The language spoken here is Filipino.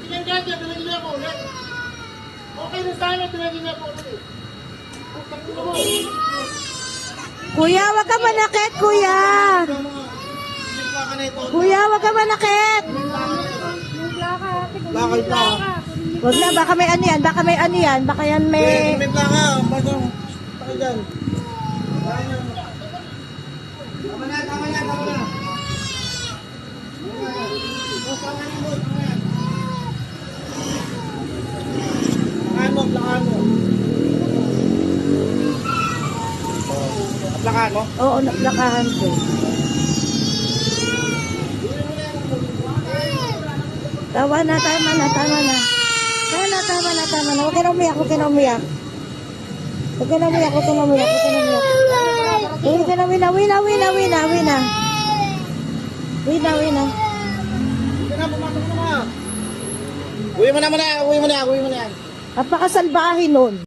Pinagdadya, pinagdadya ko ulit. Okay na sana, pinagdadya ko ulit. Kuya, wag ka manakit, kuya. Kuya, wag ka manakit. Lakal pa. Wag na, baka may ano yan, baka may ano yan, baka yan may... May plaka, bagong pakay dyan. Tama na, tama na, tama na. Plakaan mo. Plakaan mo? Oo, naplakahan ko. Tama na, tama na, tama na. Tama na, tama na, tama na. Huwag ka na umiyak, huwag ka na umiyak. Huwag ka na umiyak, huwag ka na umiyak, huwag ka na umiyak. Huwag ka na, wina, wina, wina, wina, wina. Wina, wina. Sige na, pumasok na. Uwi mo na muna, uwi mo na, uwi mo na. Napakasalbahin nun.